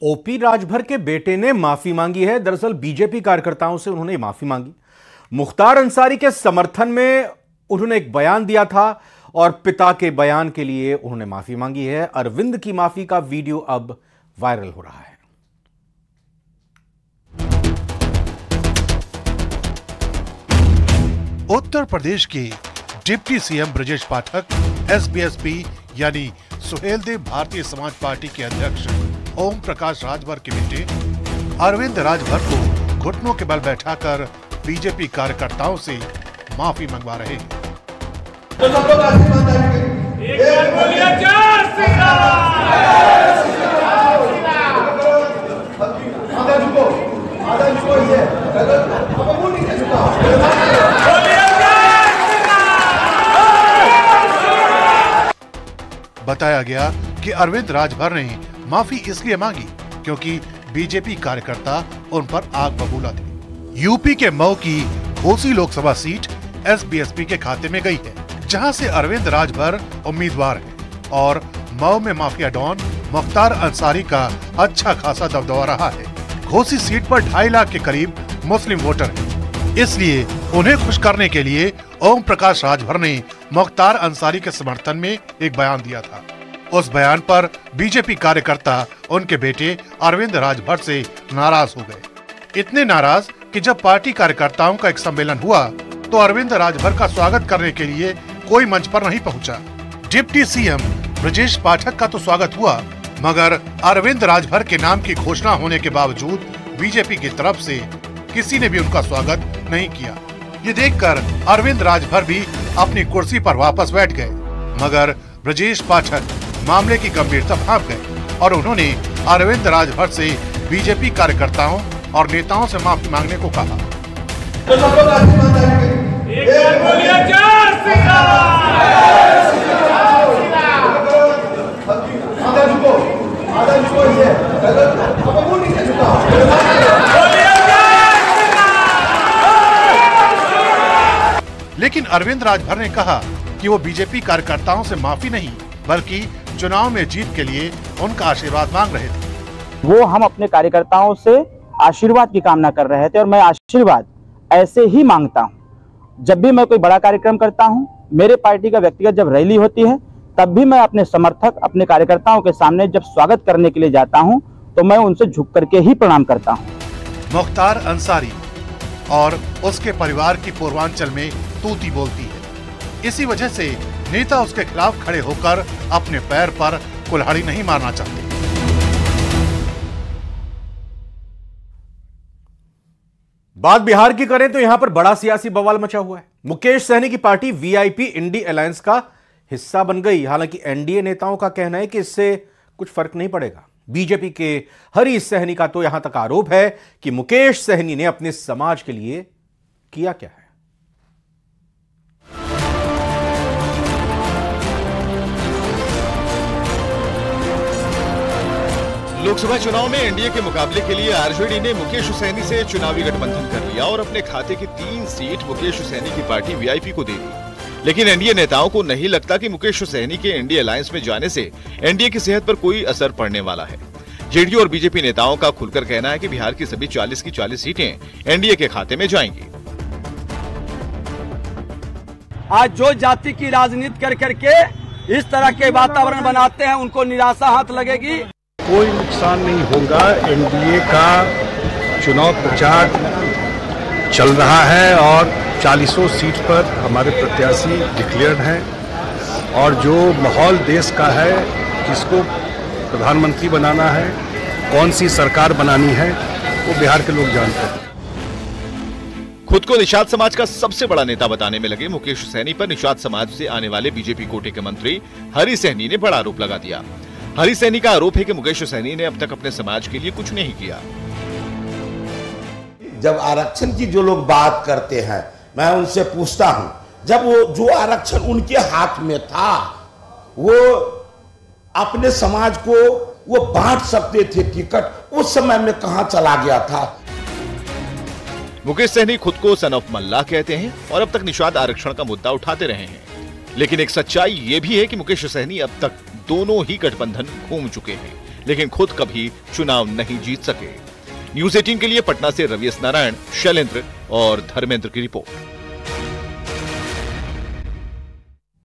OP Rajbhar के बेटे ने माफी मांगी है। दरअसल बीजेपी कार्यकर्ताओं से उन्होंने माफी मांगी। मुख्तार अंसारी के समर्थन में उन्होंने एक बयान दिया था और पिता के बयान के लिए उन्होंने माफी मांगी है। अरविंद की माफी का वीडियो अब वायरल हो रहा है। उत्तर प्रदेश के deputy CM Brajesh Pathak SBSP यानी सुहेलदेव भारतीय समाज पार्टी के अध्यक्ष ओम प्रकाश राजभर के बेटे अरविंद राजभर को घुटनों के बल बैठाकर बीजेपी कार्यकर्ताओं से माफी मंगवा रहे हैं। बताया गया कि अरविंद राजभर ने माफी इसलिए मांगी क्योंकि बीजेपी कार्यकर्ता उन पर आग बबूला थे। यूपी के मऊ की घोसी लोकसभा सीट एसबीएसपी के खाते में गई है, जहां से अरविंद राजभर उम्मीदवार हैं और मऊ में माफिया डॉन मुख्तार अंसारी का अच्छा खासा दबदबा रहा है। घोसी सीट पर 2.5 लाख के करीब मुस्लिम वोटर हैं, इसलिए उन्हें खुश करने के लिए ओम प्रकाश राजभर ने मुख्तार अंसारी के समर्थन में एक बयान दिया था। उस बयान पर बीजेपी कार्यकर्ता उनके बेटे अरविंद राजभर से नाराज हो गए। इतने नाराज कि जब पार्टी कार्यकर्ताओं का एक सम्मेलन हुआ तो अरविंद राजभर का स्वागत करने के लिए कोई मंच पर नहीं पहुंचा। डिप्टी सीएम ब्रजेश पाठक का तो स्वागत हुआ, मगर अरविंद राजभर के नाम की घोषणा होने के बावजूद बीजेपी की तरफ से किसी ने भी उनका स्वागत नहीं किया। ये देखकर अरविंद राजभर भी अपनी कुर्सी पर वापस बैठ गए, मगर ब्रजेश पाठक मामले की गंभीरता भांप गए और उन्होंने अरविंद राजभर से बीजेपी कार्यकर्ताओं और नेताओं से माफी मांगने को कहा। लेकिन अरविंद राजभर ने कहा कि वो बीजेपी कार्यकर्ताओं से माफी नहीं बल्कि चुनाव में जीत के लिए उनका आशीर्वाद मांग रहे थे। वो हम अपने कार्यकर्ताओं से आशीर्वाद की कामना कर रहे थे और मैं आशीर्वाद ऐसे ही मांगता हूं। जब भी मैं कोई बड़ा कार्यक्रम करता हूं, मेरे पार्टी का व्यक्तिगत जब रैली होती है, तब भी मैं अपने समर्थक अपने कार्यकर्ताओं के सामने जब स्वागत करने के लिए जाता हूं तो मैं उनसे झुक करके ही प्रणाम करता हूं। मुख्तार अंसारी और उसके परिवार की पूर्वांचल में तूती बोलती है, इसी वजह से नेता उसके खिलाफ खड़े होकर अपने पैर पर कुल्हाड़ी नहीं मारना चाहते। बात बिहार की करें तो यहां पर बड़ा सियासी बवाल मचा हुआ है। मुकेश सहनी की पार्टी वीआईपी इंडी अलायंस का हिस्सा बन गई। हालांकि एनडीए नेताओं का कहना है कि इससे कुछ फर्क नहीं पड़ेगा। बीजेपी के हरीश सहनी का तो यहां तक आरोप है कि मुकेश सहनी ने अपने समाज के लिए किया क्या है। लोकसभा चुनाव में एनडीए के मुकाबले के लिए आरजेडी ने मुकेश सहनी से चुनावी गठबंधन कर लिया और अपने खाते की 3 सीट मुकेश सहनी की पार्टी वीआईपी को दे दी। लेकिन एनडीए नेताओं को नहीं लगता कि मुकेश सहनी के एनडीए अलायंस में जाने से एनडीए की सेहत पर कोई असर पड़ने वाला है। जेडीयू और बीजेपी नेताओं का खुलकर कहना है कि बिहार की सभी 40 की 40 सीटें एनडीए के खाते में जाएंगी। आज जो जाति की राजनीति कर करके इस तरह के वातावरण बनाते हैं, उनको निराशा हाथ लगेगी। कोई नुकसान नहीं होगा। एनडीए का चुनाव प्रचार चल रहा है और 40 सीट पर हमारे प्रत्याशी डिक्लेयर्ड हैं और जो माहौल देश का है, किसको प्रधानमंत्री बनाना है, कौन सी सरकार बनानी है, वो बिहार के लोग जानते हैं। खुद को निषाद समाज का सबसे बड़ा नेता बताने में लगे मुकेश सहनी पर निषाद समाज से आने वाले बीजेपी कोटे के मंत्री हरीश सहनी ने बड़ा आरोप लगा दिया। हरीश सहनी का आरोप है कि मुकेश सहनी ने अब तक अपने समाज के लिए कुछ नहीं किया। जब आरक्षण की जो लोग बात करते हैं, मैं उनसे पूछता हूं, जब वो जो आरक्षण उनके हाथ में था, वो अपने समाज को वो बांट सकते थे टिकट, उस समय में कहां चला गया था। मुकेश सहनी खुद को सन ऑफ मल्लाह कहते हैं और अब तक निषाद आरक्षण का मुद्दा उठाते रहे हैं। लेकिन एक सच्चाई ये भी है कि मुकेश सहनी अब तक दोनों ही गठबंधन घूम चुके हैं, लेकिन खुद कभी चुनाव नहीं जीत सके। न्यूज़ 18 के लिए पटना से रवि नारायण, शैलेंद्र और धर्मेंद्र की रिपोर्ट।